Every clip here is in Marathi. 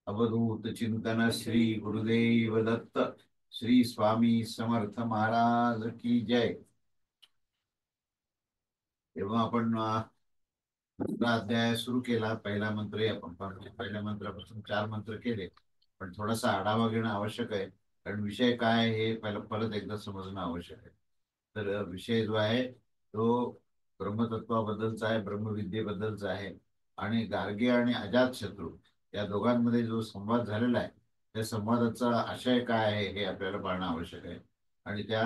अवधूत चिंतन श्री गुरुदेव दत्त। श्री स्वामी समर्थ महाराज की जय। तेव्हा आपण दुसरा अध्याय सुरू केला। पहिला मंत्र आपण पहिल्या मंत्रापासून 4 मंत्र केले, पण थोडासा आढावा घेणं आवश्यक आहे, कारण विषय काय आहे हे पहिलं परत एकदा समजणं आवश्यक आहे. तर विषय जो आहे तो ब्रह्मतत्वाबद्दलचा आहे, ब्रह्मविद्येबद्दलचा आहे. आणि गार्गे आणि अजातशत्रू या दोघांमध्ये जो संवाद झालेला आहे त्या संवादाचा आशय काय आहे हे आपल्याला पाहणं आवश्यक आहे. आणि त्या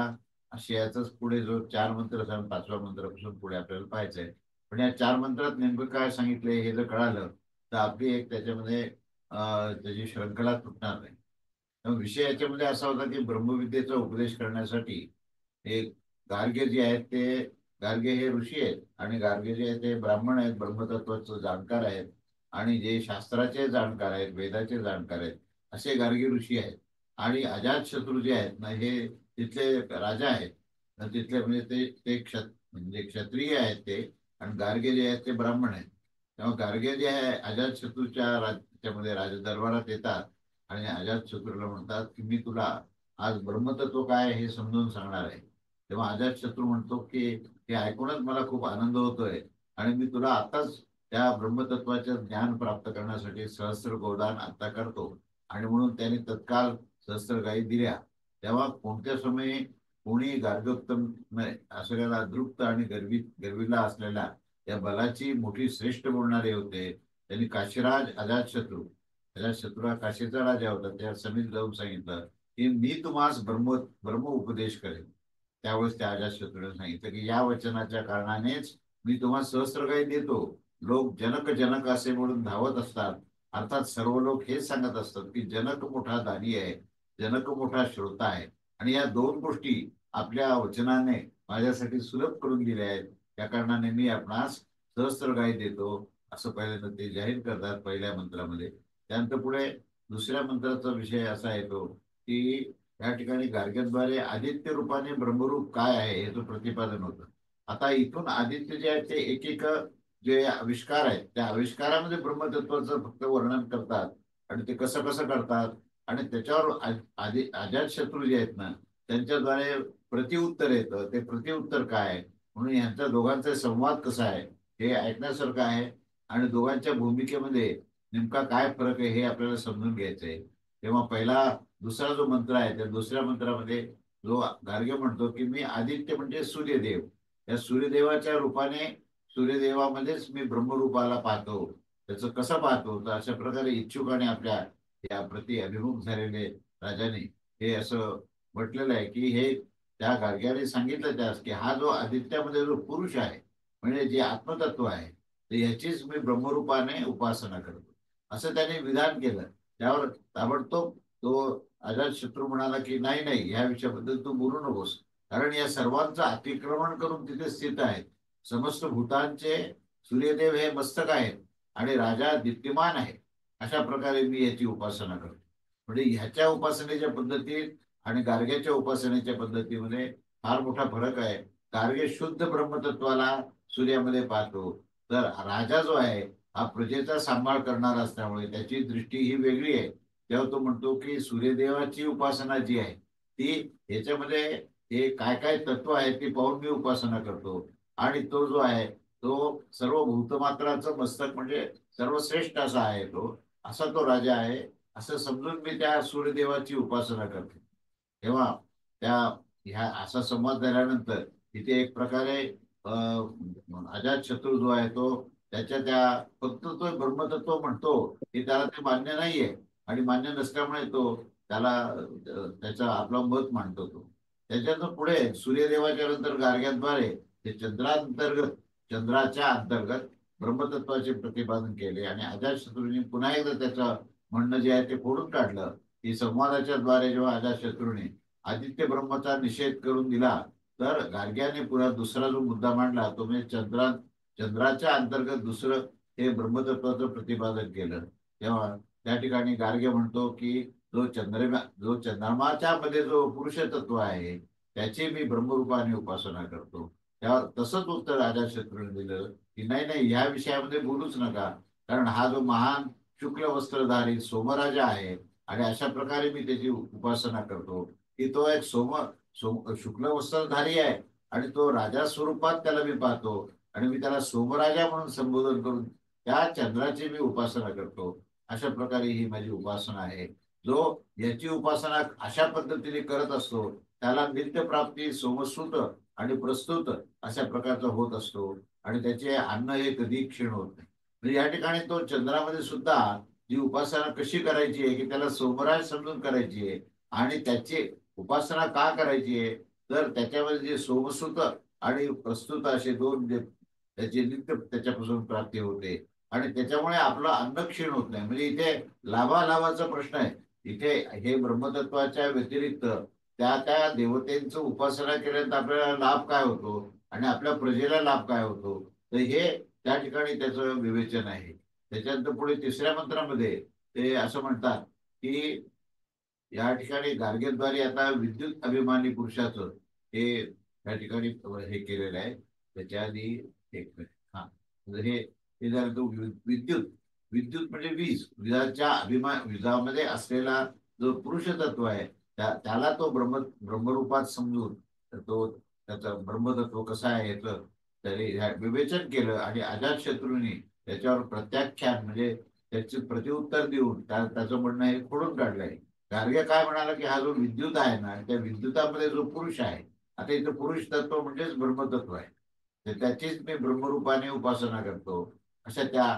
आशयाचाच पुढे जो 4 मंत्र 5व्या मंत्रापासून पुढे आपल्याला पाहायचं आहे. पण या 4 मंत्रात नेमकं काय सांगितलंय हे जर कळालं तर आपली एक त्याच्यामध्ये त्याची श्रंखला तुटणार नाही. त्यामुळे विषय याच्यामध्ये असा होता की ब्रह्मविद्येचा उपदेश करण्यासाठी हे गार्गे जे आहेत ते गार्गे हे ऋषी आहेत, आणि गार्गे जे आहेत ते ब्राह्मण आहेत, ब्रह्मतत्वाचे जाणकार आहेत, आणि जे शास्त्राचे जाणकार आहेत, वेदाचे जाणकार आहेत, असे गार्गे ऋषी आहेत. आणि अजातशत्रू जे आहेत ना हे तिथले राजा आहेत. तर तिथले म्हणजे ते म्हणजे क्षत्रिय आहेत ते, आणि गार्गे जे आहेत ते ब्राह्मण आहेत. तेव्हा गार्गे जे आहे अजातशत्रूच्या राज्यामध्ये राजदरबारात येतात आणि अजातशत्रूला म्हणतात की मी तुला आज ब्रह्मतत्व काय आहे हे समजून सांगणार आहे. तेव्हा अजातशत्रू म्हणतो की हे ऐकूनच मला खूप आनंद होतोय, आणि मी तुला आताच त्या ब्रह्मतत्वाचे ज्ञान प्राप्त करण्यासाठी सहस्त्र गोदान आता करतो. आणि म्हणून त्यांनी तत्काळ सहस्त्र गायी दिल्या. तेव्हा कोणत्या समयी कोणी गार्गोत्तम असलेला दृप्त आणि गर्विला असलेला या बलाची मोठी श्रेष्ठ बोलणारे होते. त्यांनी काशीराज अजातशत्रू हा काशीचा राजा होता. त्या समीप जाऊन सांगितलं की मी तुम्हाला ब्रह्म ब्रह्म उपदेश करेन. त्यावेळेस त्या अजातशत्रूने सांगितलं की या वचनाच्या कारणानेच मी तुम्हाला सहस्त्रगायी देतो. लोक जनक जनक असे म्हणून धावत असतात. अर्थात सर्व लोक हेच सांगत असतात की जनक मोठा दानी आहे, जनक मोठा श्रोता आहे, आणि या दोन गोष्टी आपल्या वचनाने माझ्यासाठी सुलभ करून दिल्या आहेत. त्या कारणाने मी आपणास सहस्त्रगायी देतो, असं पहिल्यांदा ते जाहीर करतात पहिल्या मंत्रामध्ये. त्यानंतर पुढे दुसऱ्या मंत्राचा विषय असा येतो की या ठिकाणी गार्ग्याद्वारे आदित्य रूपाने ब्रह्मरूप काय आहे याचं प्रतिपादन होतं. आता इथून आदित्य जे आहे ते एक एक जे आविष्कार आहेत त्या आविष्कारामध्ये ब्रह्मतत्वाचं फक्त वर्णन करतात. आणि ते कसं कसं करतात, आणि त्याच्यावर आधी अजातशत्रू जे आहेत ना त्यांच्याद्वारे प्रतिउत्तर येतं. ते प्रतिउत्तर काय आहे, म्हणून यांच्या दोघांचा संवाद कसा आहे हे ऐकण्यासारखं आहे. आणि दोघांच्या भूमिकेमध्ये नेमका काय फरक आहे हे आपल्याला समजून घ्यायचं आहे. तेव्हा दुसरा जो मंत्र आहे त्या दुसऱ्या मंत्रामध्ये जो गार्गे म्हणतो की मी आदित्य म्हणजे सूर्यदेव, या सूर्यदेवाच्या रूपाने सूर्यदेवामध्येच मी ब्रह्मरूपाला पाहतो. त्याचं कसं पाहतो तर अशा प्रकारे इच्छुकाने आपल्या या प्रति अभिमुख झालेले राजाने हे असं म्हटलेलं आहे की हे त्या गार्ग्याने सांगितलं त्यास की हा जो आदित्यामध्ये जो पुरुष आहे म्हणजे जे आत्मतत्व आहे तर याचीच मी ब्रह्मरूपाने उपासना करतो, असं त्याने विधान केलं. त्यावर ताबडतोब तो अजातशत्रू म्हणाला की नाही नाही ह्या विषयाबद्दल तू बोलू नकोस, कारण या सर्वांचं अतिक्रमण करून तिथे स्थित आहेत. समस्त भूतांचे सूर्यदेव हे मस्तक आहेत, आणि राजा दीप्तिमान आहे. अशा प्रकारे मी याची उपासना करतो. म्हणजे ह्याच्या उपासनेच्या पद्धतीत आणि गार्ग्याच्या उपासनेच्या पद्धतीमध्ये फार मोठा फरक आहे. गार्गे शुद्ध ब्रह्मतत्वाला सूर्यामध्ये पाहतो, तर राजा जो आहे हा प्रजेचा सांभाळ करणारा असल्यामुळे त्याची दृष्टी ही वेगळी आहे. तेव्हा तो म्हणतो की सूर्यदेवाची उपासना जी आहे ती ह्याच्यामध्ये हे काय काय तत्व आहे ते पाहून मी उपासना करतो. आणि तो जो आहे तो सर्व भूतमात्राचं मस्तक म्हणजे सर्वश्रेष्ठ असा आहे तो, असा तो राजा आहे, असं समजून मी त्या सूर्यदेवाची उपासना करतो. तेव्हा त्या ह्या असा संवाद झाल्यानंतर तिथे एक प्रकारे अजातशत्रू जो आहे तो त्याच्या त्या फक्त तो ब्रह्मतत्व म्हणतो की त्याला ते मान्य नाहीये, आणि मान्य नसल्यामुळे तो त्याला त्याचा आपला मत मांडतो तो. त्याच्यातून पुढे सूर्यदेवाच्या नंतर गार्ग्याद्वारे ते चंद्राच्या अंतर्गत ब्रह्मतत्वाचे प्रतिपादन केले. आणि अजातशत्रूंनी पुन्हा एकदा त्याचं म्हणणं जे आहे ते फोडून काढलं की संवादाच्या द्वारे जेव्हा अजातशत्रूने आदित्य ब्रह्माचा निषेध करून दिला तर गार्ग्याने पुन्हा दुसरा जो मुद्दा मांडला तो म्हणजे चंद्राच्या अंतर्गत दुसरं हे ब्रह्मतत्वाचं प्रतिपादन केलं. तेव्हा त्या ठिकाणी गार्गे म्हणतो की जो चंद्रमाच्या मध्ये जो पुरुष तत्व आहे त्याची मी ब्रह्मरूपाने उपासना करतो. त्यावर तसंच उत्तर अजातशत्रूने दिलं की नाही नाही ह्या विषयामध्ये बोलूच नका, कारण हा जो महान शुक्ल वस्त्रधारी सोमराजा आहे आणि अशा प्रकारे मी त्याची उपासना करतो की तो एक शुक्ल वस्त्रधारी आहे आणि तो राजा स्वरूपात त्याला मी पाहतो आणि मी त्याला सोमराजा म्हणून संबोधन करून त्या चंद्राची मी उपासना करतो. अशा प्रकारे ही माझी उपासना आहे. जो याची उपासना अशा पद्धतीने करत असतो त्याला नित्यप्राप्ती सोमसूत आणि प्रस्तुत अशा प्रकारचा होत असतो आणि त्याचे अन्न हे कधी क्षीण होत नाही. म्हणजे या ठिकाणी तो चंद्रामध्ये सुद्धा जी उपासना कशी करायची आहे की त्याला सोमराज समजून करायची आहे आणि त्याची उपासना का करायची आहे तर त्याच्यामध्ये जे सोमसूत आणि प्रस्तुत असे दोन जे त्याची नित्य त्याच्यापासून प्राप्ती होते आणि त्याच्यामुळे आपलं अन्न क्षीण होत नाही. म्हणजे इथे लाभालाभाचा प्रश्न आहे. इथे हे ब्रह्मतत्वाच्या व्यतिरिक्त त्या त्या देवतेंचं उपासना केल्यानंतर आपल्याला लाभ काय होतो आणि आपल्या प्रजेला लाभ काय होतो तर हे त्या ठिकाणी त्याचं विवेचन आहे. त्याच्यानंतर पुढे तिसऱ्या मंत्रामध्ये ते असं म्हणतात की या ठिकाणी गार्ग्याद्वारे आता विद्युत अभिमानी पुरुषाचं हे या ठिकाणी हे केलेलं आहे. त्याच्या आधी एक मिनिट. हा म्हणजे हे झालं तो विद्युत. विद्युत म्हणजे वीज, विजामध्ये असलेला जो पुरुष तत्व आहे त्याला तो ब्रह्मरूपात समजून तो त्याचं ब्रह्मतत्व कसं आहे याचं त्याने विवेचन केलं आणि अजातशत्रूंनी त्याच्यावर प्रत्याख्यान म्हणजे त्याचे प्रतिउत्तर देऊन त्याचं म्हणणं हे खोडून काढलंय. गार्ग्य काय म्हणाला की हा जो विद्युत आहे ना त्या विद्युतामध्ये जो पुरुष आहे आता इथं पुरुष तत्व म्हणजेच ब्रह्मतत्व आहे तर त्याचीच मी ब्रह्मरूपाने उपासना करतो. अशा त्या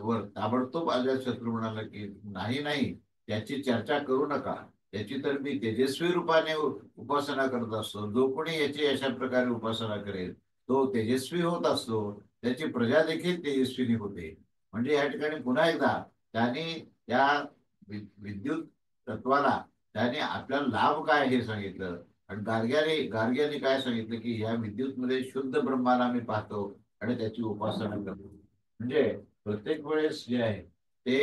वर ताबडतोब अजातशत्रू म्हणाला की नाही नाही त्याची चर्चा करू नका. त्याची तर मी तेजस्वी रूपाने उपासना करत असतो. जो कोणी याची अशा प्रकारे उपासना करेल तो तेजस्वी होत असतो. त्याची प्रजा देखील तेजस्विनी होते. म्हणजे या ठिकाणी पुन्हा एकदा त्यांनी त्या विद्युत तत्वाला त्याने आपल्याला लाभ काय हे सांगितलं आणि गार्ग्याने काय सांगितलं की या विद्युत मध्ये शुद्ध ब्रह्माला मी पाहतो आणि त्याची उपासना करतो. म्हणजे प्रत्येक वेळेस जे आहे ते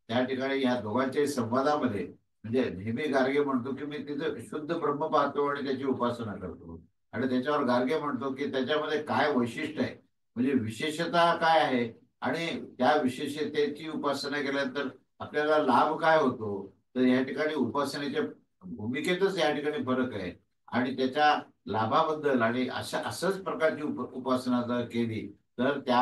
त्या ठिकाणी या दोघांच्या संवादामध्ये म्हणजे नेहमी गार्गे म्हणतो की मी तिथं शुद्ध ब्रह्म पाहतो आणि त्याची उपासना करतो आणि त्याच्यावर गार्गे म्हणतो की त्याच्यामध्ये काय वैशिष्ट्य आहे म्हणजे विशेषता काय आहे आणि त्या विशेषतेची उपासना केल्यानंतर आपल्याला लाभ काय होतो तर या ठिकाणी उपासनेच्या भूमिकेतच या ठिकाणी फरक आहे आणि त्याच्या लाभाबद्दल आणि असंच प्रकारची उपासना जर केली तर त्या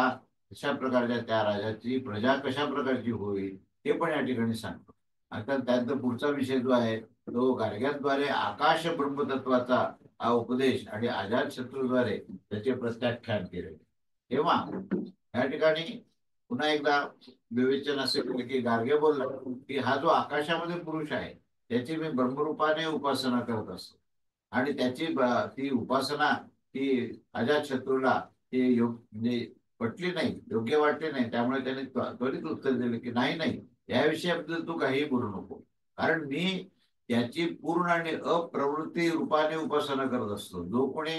अशा प्रकारच्या त्या राजाची प्रजा कशा प्रकारची होईल हे पण या ठिकाणी सांगतो. आता त्यानंतर पुढचा विषय जो आहे तो गाडग्यांद्वारे आकाश ब्रह्मतत्वाचा हा उपदेश आणि अजातशत्रूद्वारे त्याचे प्रत्याख्यान केले. तेव्हा या ठिकाणी पुन्हा एकदा विवेचन असे केले की गार्गे बोलला की हा जो आकाशामध्ये पुरुष आहे त्याची मी ब्रह्मरूपाने उपासना करत असतो आणि त्याची ती उपासना ती अजातशत्रूला ती म्हणजे पटली नाही, योग्य वाटले नाही. त्यामुळे त्याने त्वरित उत्तर दिलं की नाही नाही या विषयाबद्दल तू काहीही बोलू नको कारण मी त्याची पूर्ण आणि अप्रवृत्ती रूपाने उपासना करत असतो. जो कोणी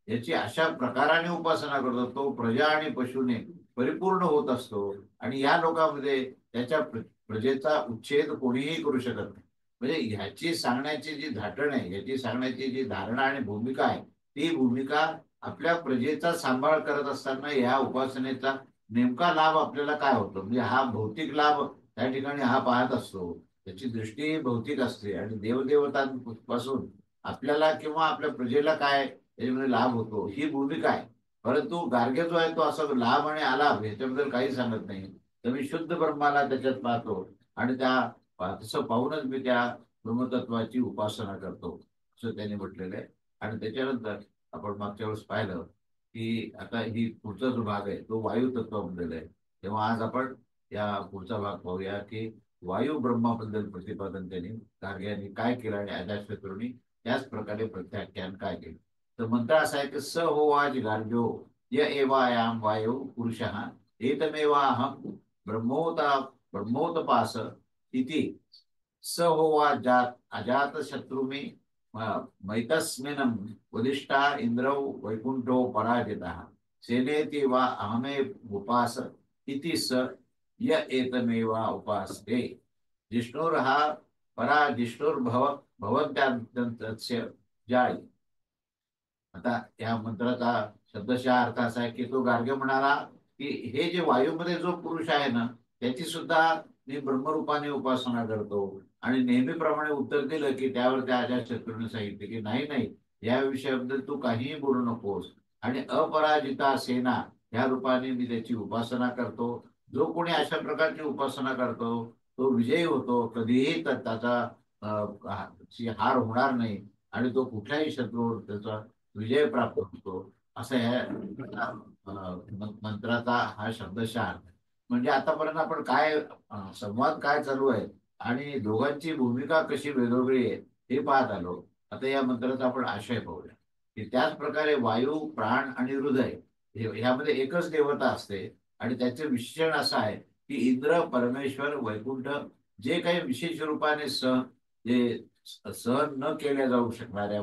याची अशा प्रकाराने उपासना करतो तो प्रजा आणि पशुने परिपूर्ण होत असतो आणि या लोकांमध्ये त्याच्या प्रजेचा उच्छेद कोणीही करू शकत नाही. म्हणजे ह्याची सांगण्याची जी धाटण आहे ह्याची सांगण्याची जी धारणा आणि भूमिका आहे ती भूमिका आपल्या प्रजेचा सांभाळ करत असताना या उपासनेचा नेमका लाभ आपल्याला काय होतो म्हणजे हा भौतिक लाभ त्या ठिकाणी हा पाहत असतो. त्याची दृष्टी भौतिक असते आणि देवदेवतांपासून आपल्याला किंवा आपल्या प्रजेला काय याच्यामध्ये लाभ होतो ही भूमिका आहे. परंतु गार्ग्य जो आहे तो असं लाभ आणि अलाभ ह्याच्याबद्दल काही सांगत नाही. तर मी शुद्ध ब्रह्माला त्याच्यात पाहतो आणि तसं पाहूनच मी त्या ब्रह्मतत्वाची उपासना करतो असं त्यांनी म्हटलेलं आहे. आणि त्याच्यानंतर आपण मागच्या वेळेस पाहिलं की आता ही पुढचा जो भाग आहे तो वायू तत्वाबद्दल आहे. तेव्हा आज आपण या पुढचा भाग पाहूया की वायू ब्रह्माबद्दल प्रतिपादन त्यांनी गार्ग्यांनी काय केलं आणि अजातशत्रूंनी त्याच प्रकारे प्रत्याख्यान काय केलं. तर मंत्र असा आहे की स होवाज गार्ग्यो य एवायाम वायू पुरुष एतमेवाहम ब्रह्मोता ब्रह्मोतपास इति स होवाजात अजात शत्रुमी मैतस्मिनं वदिष्ठा इंद्रौ वैकुंठो पराजितः सेनेति वा अहमे उपास इति स य एतमेवा उपासते जिष्णुर्हा परा जिष्णुर्भव भवत्यास्य जाय. आता या मंत्राचा शब्दशः अर्थ असा आहे की तो गार्ग्य म्हणाला की हे जे वायूमध्ये जो पुरुष आहे ना त्याची सुद्धा मी ब्रह्मरूपाने उपासना करतो. आणि नेहमीप्रमाणे उत्तर दिलं की त्यावर त्या अजातशत्रूने सांगितले की नाही नाही, या विषयाबद्दल तू काहीही बोलू नकोस. आणि अपराजिता सेना ह्या रूपाने मी त्याची उपासना करतो. जो कोणी अशा प्रकारची उपासना करतो तो विजयी होतो. कधीही त्याचा हार होणार नाही. आणि तो कुठल्याही शत्रूवर त्याचा विजय प्राप्त होतो. असं ह्या मंत्राचा हा शब्दशः अर्थ आहे. म्हणजे आतापर्यंत आपण काय संवाद काय चालू आहे आणि दोघांची भूमिका कशी वेगवेगळी आहे हे पाहत आलो. आता या मंत्राचा आपण आशय पाहूया की त्याच प्रकारे वायू, प्राण आणि हृदय ह्यामध्ये एकच देवता असते. आणि त्याचे विशेषण असं आहे की इंद्र, परमेश्वर, वैकुंठ जे काही विशेष रूपाने जे सहन न केल्या जाऊ शकणाऱ्या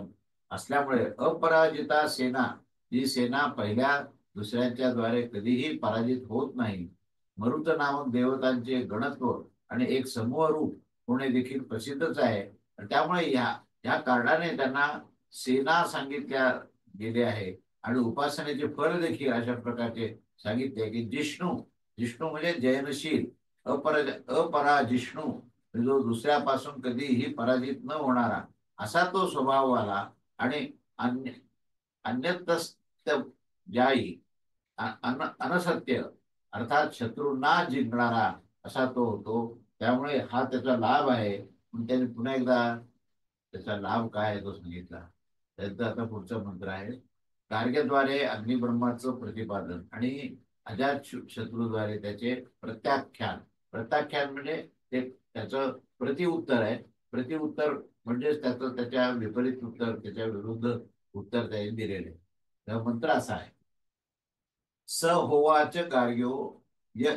असल्यामुळे अपराजिता सेना, जी सेना पहिल्या दुसऱ्यांच्या द्वारे कधीही पराजित होत नाही. मरुत नामक देवतांचे गणत्व आणि एक समूह रूप होणे देखील प्रसिद्धच आहे. त्यामुळे या कारणाने त्यांना सेना सांगितल्या गेले आहे. आणि उपासनेचे फल देखील अशा प्रकारचे सांगितले की जिष्णू, जिष्णू म्हणजे जयनशील, अपराजिष्णू, जो दुसऱ्यापासून कधीही पराजित न होणारा असा तो स्वभाववाला. आणि अन्य अन्यतस्त ज्याई अनसत्य अर्थात शत्रूंना जिंकणारा असा तो होतो. त्यामुळे हा त्याचा लाभ आहे. पण त्याने पुन्हा एकदा त्याचा लाभ काय आहे तो सांगितला. त्याचा आता पुढचा मंत्र आहे. गार्ग्याद्वारे अग्निब्रह्माचं प्रतिपादन आणि अजात शत्रूद्वारे त्याचे प्रत्याख्यान. प्रत्याख्यान म्हणजे ते त्याचं प्रतिउत्तर आहे. प्रतिउत्तर म्हणजेच त्याचं त्याच्या विपरीत उत्तर, त्याच्या विरुद्ध उत्तर त्याने दिलेले. तर मंत्र असा आहे. स होवाच गार्ग्यो य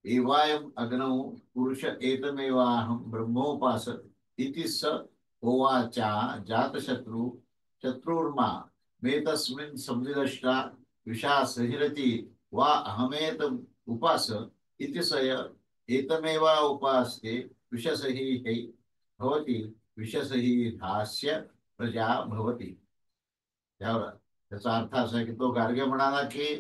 एवायम अग्नौ पुरुष एतमेवाहं ब्रह्मोपास इति स होवाचा जातशत्रु शत्रुर्मा मे तस्मिन् संविदष्टा विषा सहिरति वा अहमेत उपास इति सय एतमेवा उपास्ते विषसहि हि भवति विषसहि हास्य प्रजा भवति. त्यावर त्याचा अर्थ असा आहे की तो गार्ग्य म्हणाला की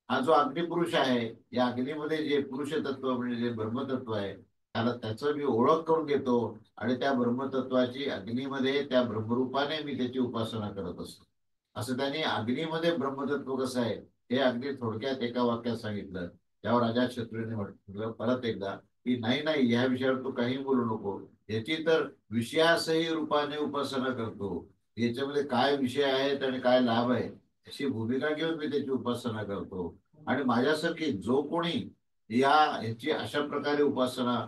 हा जो अग्निपुरुष आहे, या अग्नीमध्ये जे पुरुष तत्व म्हणजे जे ब्रह्मतत्व आहे त्याला त्याचं मी ओळख करून घेतो. आणि त्या ब्रह्मतत्वाची अग्नीमध्ये त्या ब्रह्मरूपाने मी त्याची उपासना करत असतो. असं त्यांनी अग्नीमध्ये ब्रह्मतत्व कसं आहे हे अगदी थोडक्यात एका वाक्यात सांगितलं. त्यावर अजातशत्रूने म्हटलं परत एकदा की नाही नाही, या विषयावर तू काही बोलू नको. याची तर विषयासही रूपाने उपासना करतो. याच्यामध्ये काय विषय आहेत आणि काय लाभ आहे अशी भूमिका घेऊन मी त्याची उपासना करतो. आणि माझ्यासारखी जो कोणी ह्याची अशा प्रकारे उपासना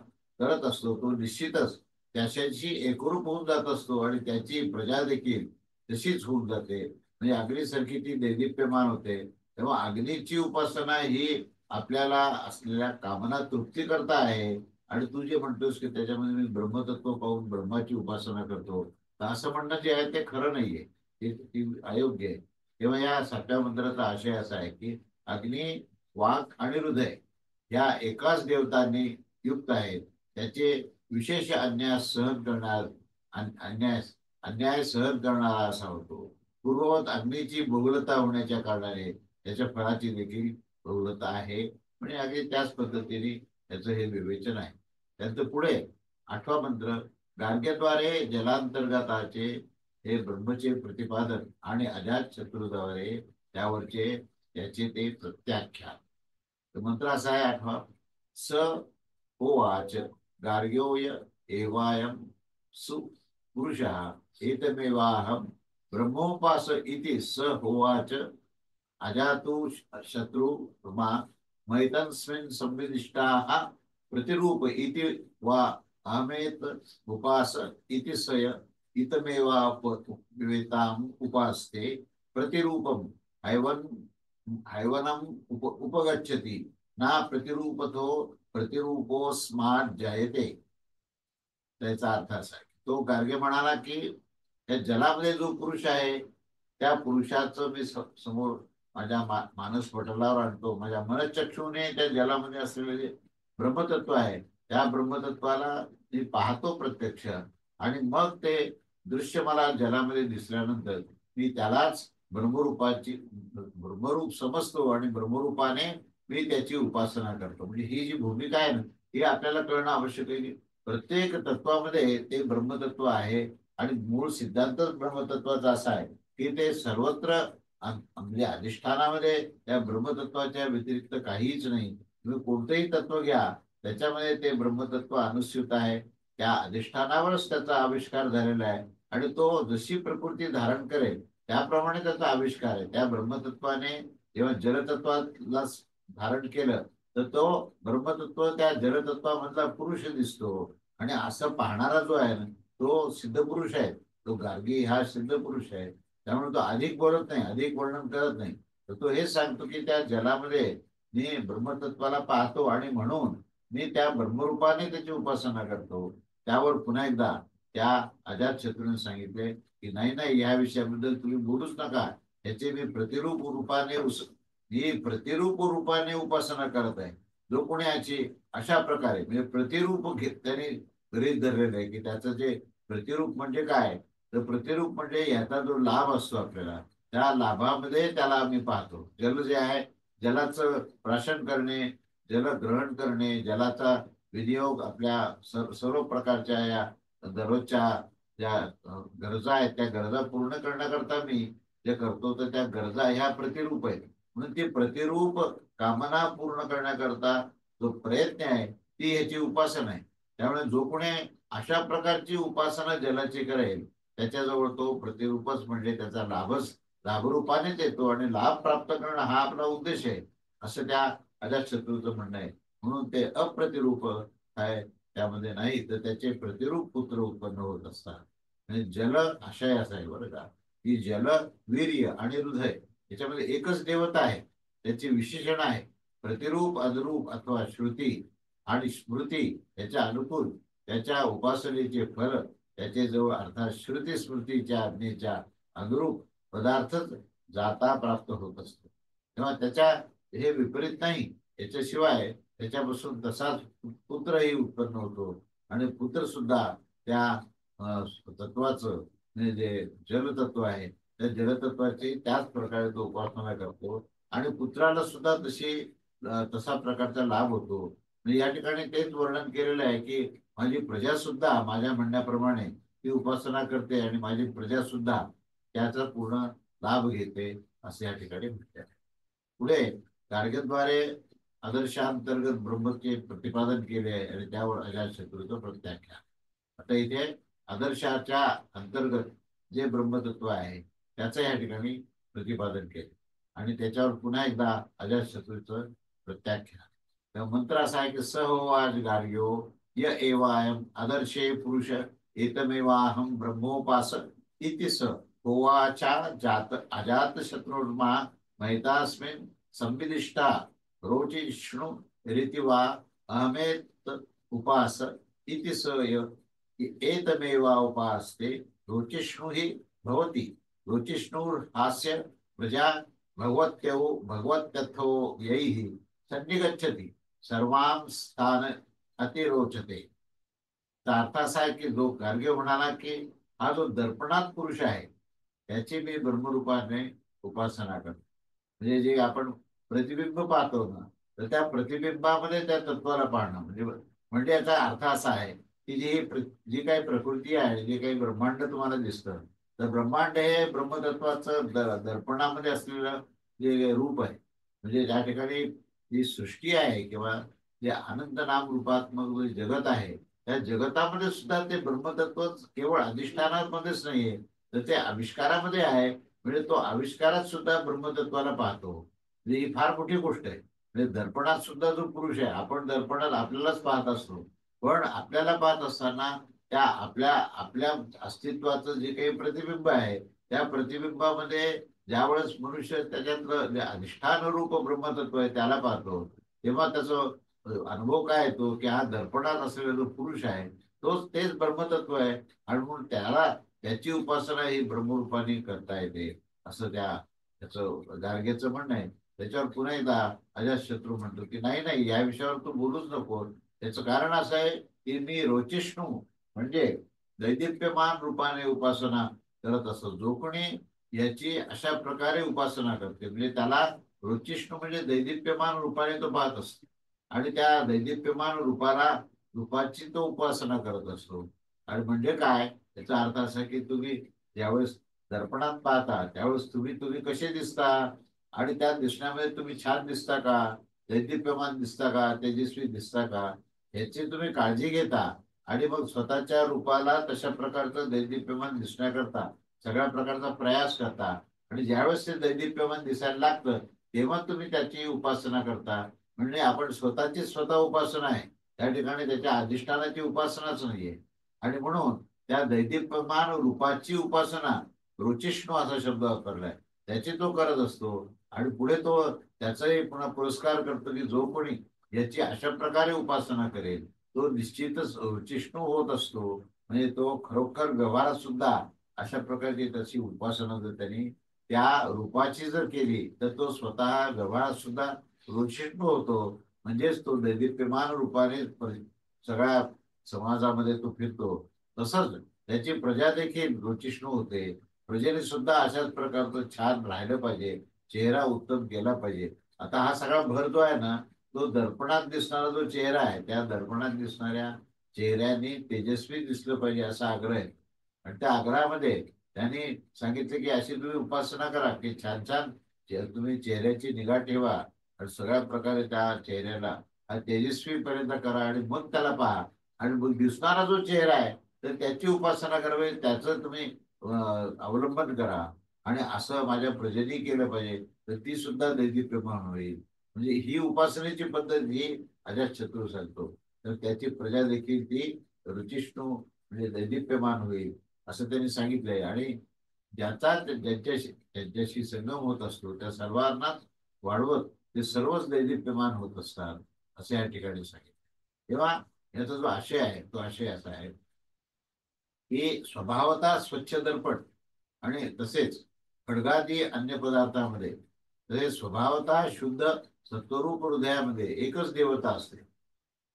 करत असतो तो निश्चितच त्याच्याशी एकरूप होऊन जात असतो. आणि त्याची प्रजा देखील तशीच होऊन जाते. म्हणजे अग्नीसारखी ती दैदिप्यमान होते. तेव्हा अग्नीची उपासना ही आपल्याला असलेल्या कामना तृप्ती करता आहे. आणि तू जे म्हणतोस की त्याच्यामध्ये मी ब्रह्मतत्व पाहून ब्रह्माची उपासना करतो, तर असं म्हणणं जे आहे ते खरं नाहीये. ती अयोग्य आहे. तेव्हा या 7व्या मंत्राचा आशय असा आहे की अग्नी, वाक आणि हृदय या एकाच देवतांनी युक्त आहेत. त्याचे विशेष अन्याय सहन करणार, अन्याय अन्याय सहन करणारा असा होतो. पूर्ववत अग्नीची बहुलता होण्याच्या कारणाने त्याच्या फळाची देखील बहुलता आहे. म्हणजे अगदी त्याच पद्धतीने त्याचं हे विवेचन आहे. त्यांचं पुढे 8वा मंत्र. गार्ग्याद्वारे जलांतर्गताचे हे ब्रह्मचे प्रतिपादन आणि अजात शत्रूद्वारे त्यावरचे त्याचे ते प्रत्याख्यान. तर मंत्र असा आहे 8वा. स होवाच गार्ग्योय एवायम सु पुरुषः एतमेवाहं ब्रह्मोपास इति स होवाच अजातु शत्रु मा मैतस्मिन् संविदिष्टाः प्रतिरूप इति वा अहमेत उपास इति सय इतमेवापवेताम् उपास्ते प्रतिरूपम हैवन हैवनम उपगच्छति ना प्रतिरूपतो प्रतिरूपोस्मात् जायते. त्याचा अर्थ असा आहे तो गार्गे म्हणाला की त्या जलामध्ये जो पुरुष आहे त्या पुरुषाचं मी समोर माझ्या मानस पटलावर आणतो. माझ्या मनचक्षुने त्या जलामध्ये असलेले जे ब्रह्मतत्व आहे त्या ब्रह्मतत्वाला मी पाहतो प्रत्यक्ष. आणि मग ते दृश्य मला जलामध्ये दिसल्यानंतर मी त्यालाच ब्रह्मरूपाची ब्रह्मरूप समजतो आणि ब्रह्मरूपाने मी त्याची उपासना करतो. म्हणजे ही जी भूमिका आहे ना हे आपल्याला कळणं आवश्यक आहे की प्रत्येक तत्वामध्ये ते ब्रह्मतत्व आहे. आणि मूळ सिद्धांतच ब्रह्मतत्वाचा असा आहे की ते सर्वत्र म्हणजे अधिष्ठानामध्ये त्या ब्रह्मतत्वाच्या व्यतिरिक्त काहीच नाही. तुम्ही कोणतंही तत्व घ्या, त्याच्यामध्ये ते ब्रह्मतत्व अनुस्यूत आहे. त्या अधिष्ठानावरच त्याचा आविष्कार झालेला आहे. आणि तो जशी प्रकृती धारण करेल त्याप्रमाणे त्याचा आविष्कार आहे. त्या ब्रह्मतत्वाने जेव्हा जलतत्वाला धारण केलं तर तो ब्रह्मतत्व त्या जलतत्वामधला पुरुष दिसतो. आणि असं पाहणारा जो आहे ना, तो सिद्ध पुरुष आहे. तो गार्गी हा सिद्ध पुरुष आहे. त्यामुळे तो अधिक बोलत नाही, अधिक वर्णन करत नाही. तर तो हेच सांगतो की त्या जलामध्ये मी ब्रह्मतत्वाला पाहतो आणि म्हणून मी त्या ब्रह्मरूपाने त्याची उपासना करतो. त्यावर पुन्हा एकदा त्या अजातशत्रूने सांगितले की नाही नाही, या विषयाबद्दल तुम्ही बोलूच नका. ह्याचे मी प्रतिरूप रूपाने ही प्रतिरूप रूपाने उपासना करत आहे. जो कोणी याची अशा प्रकारे म्हणजे प्रतिरूप घेत त्याने गृहीत धरलेलं आहे की त्याचं जे प्रतिरूप म्हणजे काय, तर प्रतिरूप म्हणजे याचा जो लाभ असतो आपल्याला, त्या लाभामध्ये त्याला आम्ही पाहतो. जल जे आहे, जलाचं प्राशन करणे, जल ग्रहण करणे, जलाचा विनियोग आपल्या सर्व प्रकारच्या या दररोजच्या ज्या गरजा आहेत त्या गरजा पूर्ण करण्याकरता मी जे करतो, तर त्या गरजा ह्या प्रतिरूप आहेत. म्हणून ती प्रतिरूप कामना पूर्ण करण्याकरता जो प्रयत्न आहे ती ह्याची उपासना आहे. त्यामुळे जो कोणी अशा प्रकारची उपासना जलाची करेल त्याच्याजवळ तो प्रतिरूपच म्हणजे त्याचा लाभरूपानेच येतो. आणि लाभ प्राप्त करणं हा आपला उद्देश आहे असं त्या अजातशत्रूचं म्हणणं आहे. म्हणून ते अप्रतिरूप आहे, त्यामध्ये नाही तर त्याचे प्रतिरूप पुत्र उत्पन्न होत असतात. म्हणजे जल आशय असा आहे बरं का, की जल, वीर्य आणि हृदय याच्यामध्ये एकच देवता आहे. त्याचे विशेषण आहे प्रतिरूप, अद्रूप अथवा श्रुती आणि स्मृती याच्या अनुकूल त्याच्या उपासनेचे फल त्याचे जवळ अर्थात श्रुती स्मृतीच्या आज्ञेच्या अनुरूप पदार्थच जाता प्राप्त होत असतो. तेव्हा त्याच्या हे विपरीत नाही. याच्याशिवाय त्याच्यापासून तसाच पुत्रही उत्पन्न होतो. आणि पुत्र सुद्धा त्या तत्वाचं म्हणजे जे जलतत्व आहे त्या जलतत्वाची त्याच प्रकारे तो उपासना करतो. आणि पुत्राला सुद्धा तसा प्रकारचा लाभ होतो. म्हणजे या ठिकाणी तेच वर्णन केलेलं आहे की माझी प्रजा सुद्धा माझ्या म्हणण्याप्रमाणे ती उपासना करते आणि माझी प्रजा सुद्धा त्याचा पूर्ण लाभ घेते असे या ठिकाणी म्हटले आहे. पुढे गाडगेद्वारे आदर्शांतर्गत ब्रह्मचे प्रतिपादन केले आहे आणि त्यावर अजातशत्रूचा प्रत्याख्यान. आता इथे आदर्शाच्या अंतर्गत जे ब्रह्मतत्व आहे त्याचं या ठिकाणी प्रतिपादन केले आणि त्याच्यावर पुन्हा एकदा अजातशत्रूचं प्रत्याख्यान. तर मंत्र असा आहे की स होवाच गार्ग्यो य एवायम आदर्शे पुरुष एतमेवाहम ब्रह्मोपास इति स होवाचा जात अजातशत्रुर्मा महितास्मिन् संविदिष्टा रोचिष्णु रीति वा अहमेत उपास इति स एतमेवा उपास्ते रोचिष्णु हि भवति रोचिष्णुर्हास्य प्रजा भगवत्यथो यैः सन्निगच्छति सर्वां स्थान अतिरोचते. अर्थ असा आहे की जो गार्ग्य म्हणाला की हा जो दर्पणात पुरुष आहे त्याची मी ब्रह्मरूपाने उपासना करतो. म्हणजे जे आपण प्रतिबिंब पाहतो ना, तर त्या प्रतिबिंबामध्ये त्या तत्वाला पाहणं म्हणजे याचा अर्थ असा आहे की जी काही प्रकृती आहे, जे काही ब्रह्मांड तुम्हाला दिसतं, तर ब्रह्मांड हे ब्रह्मतत्वाचं दर्पणामध्ये असलेलं जे रूप आहे. म्हणजे ज्या ठिकाणी जी सृष्टी आहे किंवा जे अनंत नाम रूपात्मक जे जगत आहे त्या जगतामध्ये सुद्धा ते ब्रह्मतत्व केवळ अधिष्ठानामध्येच नाहीये, तर ते आविष्कारामध्ये आहे. म्हणजे तो आविष्कारात सुद्धा ब्रह्मतत्वाला पाहतो. म्हणजे ही फार मोठी गोष्ट आहे. म्हणजे दर्पणात सुद्धा जो पुरुष आहे, आपण दर्पणात आपल्यालाच पाहत असतो, पण आपल्याला पाहत असताना त्या आपल्या आपल्या अस्तित्वाचं जे काही प्रतिबिंब आहे त्या प्रतिबिंबामध्ये ज्यावेळेस मनुष्य त्याच्यातलं जे अधिष्ठान रूप ब्रह्मतत्व आहे त्याला पाहतो, तेव्हा त्याचं अनुभव काय येतो की हा दर्पणात असलेला जो पुरुष आहे तोच तेच ब्रह्मतत्व आहे. आणि म्हणून त्याची उपासना ही ब्रह्मरूपाने करता येते असं त्याचं गार्गेचं म्हणणं आहे. त्याच्यावर पुन्हा एकदा अजातशत्रू म्हणतो की नाही नाही, या विषयावर तू बोलूच नको. त्याचं कारण असं आहे की मी रोचिष्णू म्हणजे दैदिप्यमान रूपाने उपासना करत असतो. जो कोणी याची अशा प्रकारे उपासना करते म्हणजे त्याला रोचिष्णू म्हणजे दैदिप्यमान रूपाने तो पाहत असतो. आणि त्या दैदिप्यमान रूपाची तो उपासना करत असतो. आणि म्हणजे काय, याचा अर्थ असा की तुम्ही ज्यावेळेस दर्पणात पाहता त्यावेळेस तुम्ही तुम्ही कसे दिसता, आणि त्या दिसण्यामध्ये तुम्ही छान दिसता का, दैदिप्यमान दिसता का, तेजस्वी दिसता का, ह्याची तुम्ही काळजी घेता. आणि मग स्वतःच्या रूपाला तशा प्रकारचं दैदिप्यमान दिसण्याकरता सगळ्या प्रकारचा प्रयास करता. आणि ज्यावेळेस ते दैदिप्यमान दिसायला लागतं तेव्हा तुम्ही त्याची उपासना करता. म्हणजे आपण स्वतःची स्वतः उपासना आहे, त्या ठिकाणी त्याच्या अधिष्ठानाची उपासनाच नाहीये. आणि म्हणून त्या दैदिप्यमान रूपाची उपासना, रुचिष्णू असा शब्द वापरलाय, त्याची तो करत असतो. आणि पुढे तो त्याचाही पुन्हा पुरस्कार करतो की जो कोणी याची अशा प्रकारे उपासना करेल तो निश्चितच रुचिष्णू होत असतो. म्हणजे तो खरोखर व्यवहारात सुद्धा अशा प्रकारची त्याची उपासना जर त्यांनी त्या रूपाची जर केली तर तो स्वतः व्यवहारात सुद्धा रुचिष्णू होतो. म्हणजेच तो दैदिप्यमान रूपाने सगळ्या समाजामध्ये तो फिरतो. तसंच त्याची प्रजा देखील रुचिष्णू होते. प्रजेने सुद्धा अशाच प्रकारचं छान राहिलं पाहिजे, चेहरा उत्तम केला पाहिजे. आता हा सगळा भर जो आहे ना, तो दर्पणात दिसणारा जो चेहरा आहे त्या दर्पणात दिसणाऱ्या चेहऱ्याने तेजस्वी दिसलं पाहिजे असा आग्रह आहे. आणि त्या आग्रहामध्ये त्यांनी सांगितलं की अशी तुम्ही उपासना करा की छान छान तुम्ही चेहऱ्याची निगा ठेवा आणि सगळ्या प्रकारे त्या चेहऱ्याला हा तेजस्वीपर्यंत करा आणि मग त्याला पहा. आणि मग दिसणारा जो चेहरा आहे तर त्याची उपासना करावी, त्याचं तुम्ही अवलंबन करा. आणि असं माझ्या प्रजेनी केलं पाहिजे तर ती सुद्धा दैदिप्यमान होईल. म्हणजे ही उपासनेची पद्धत ही अजातशत्रू सांगतो. तर त्याची प्रजा देखील ती रुचिष्णू म्हणजे दैदिप्यमान होईल असं त्यांनी सांगितलंय. आणि ज्यांच्याशी संगम होत असतो त्या सर्वांनाच वाढवत ते सर्वच दैदिप्यमान होत असतात असं या ठिकाणी सांगितलं. तेव्हा याचा जो आशय आहे तो आशय असा आहे की स्वभावतः स्वच्छ दर्पण आणि तसेच खड्गादी अन्य पदार्थामध्ये तसे स्वभावतः शुद्ध सत्वरूप हृदयामध्ये एकच देवता असते.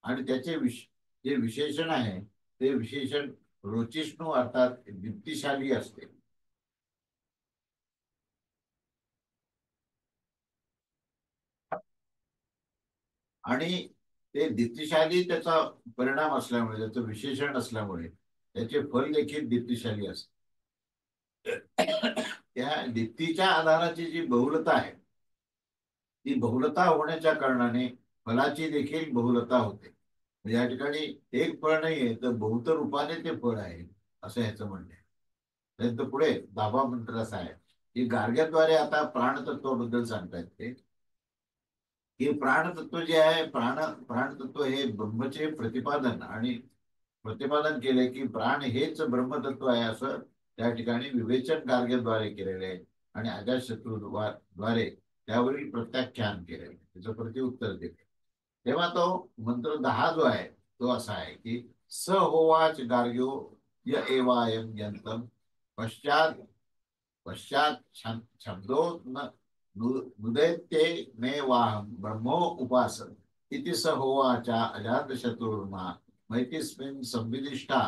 आणि त्याचे जे विशेषण आहे ते विशेषण रुचिष्णू अर्थात दीप्तिशाली असते. आणि ते दीप्तिशाली त्याचा परिणाम असल्यामुळे, त्याचं विशेषण असल्यामुळे त्याचे फल देखील दीप्तिशाली असते. त्या दीप्तीच्या आधाराची जी बहुलता आहे ती बहुलता होण्याच्या कारणाने फलाची देखील बहुलता होते. म्हणजे या ठिकाणी एक फळ नाहीये तर बहुत रूपाने ते फळ आहे असं ह्याचं म्हणणं आहे. त्यानंतर पुढे 10वा मंत्र असा आहे की गार्ग्याद्वारे आता प्राणतत्वाबद्दल सांगतायत ते की प्राणतत्व जे आहे प्राणतत्व हे ब्रह्मचे प्रतिपादन आणि प्रतिपादन केले की प्राण हेच ब्रह्मतत्व आहे असं त्या ठिकाणी विवेचन गार्ग्याद्वारे केलेले आहे. आणि अजातशत्रूद्वारे त्यावरील प्रत्याख्यान केलेले त्याचं प्रत्युत्तर दिले. तेव्हा तो मंत्र 10 जो आहे तो असा आहे की स होवाच गार्ग्यो य एवायम यंतम पश्चात पश्चात शब्दो नुदैत्ये मे वाहम ब्रह्मो उपास इति स होवाचा अजातशत्रुर्मा मैतिस्मिन् संविदिष्टा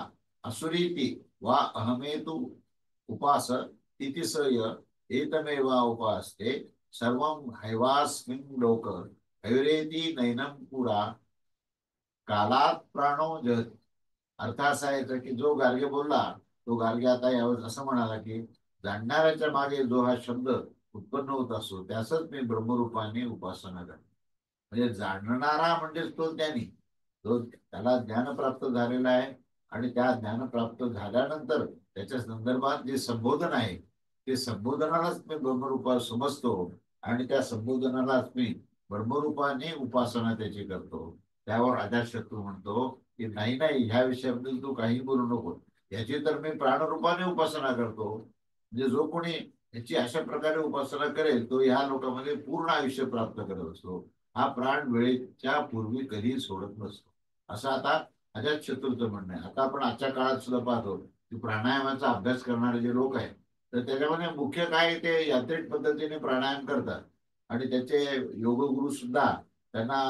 असुरीति वा अहमेतु उपास इति स य एतमेवा उपास्ते सर्वं हैवास्मिन् लोक हैरेति नैनम पुरा कालात प्राणो जहति. अर्थ असा आहे की जो गार्गे बोलला तो गार्गे आता यावर असं म्हणाला की जाणणाऱ्याच्या मागे जो हा शब्द उत्पन्न होत असतो त्याच मी ब्रह्मरूपाने उपासना करतो. म्हणजे जाणणारा म्हणजेच तो ज्ञानी, तो त्याला ज्ञान प्राप्त झालेला आहे. आणि त्या ज्ञान प्राप्त झाल्यानंतर त्याच्या संदर्भात जे संबोधन आहे ते संबोधनालाच मी ब्रह्मरूपा समजतो. आणि त्या संबोधनालाच मी ब्रह्मरूपाने उपासना त्याची करतो. त्यावर अजातशत्रू म्हणतो की नाही नाही ह्या विषयाबद्दल तू काही बोलू नको, याची तर मी प्राणरूपाने उपासना करतो. म्हणजे जो कोणी याची अशा प्रकारे उपासना करेल तो ह्या लोकांमध्ये पूर्ण आयुष्य प्राप्त करत असतो. हा प्राण वेळेच्या पूर्वी कधीही सोडत नसतो असं आता अजातशत्रूचं म्हणणं आहे. आता आपण आजच्या काळात सुद्धा पाहतो की प्राणायामाचा अभ्यास करणारे जे लोक आहेत तर त्याच्यामध्ये मुख्य काय ते यांत्रिक पद्धतीने प्राणायाम करतात. आणि त्याचे योगगुरू सुद्धा त्यांना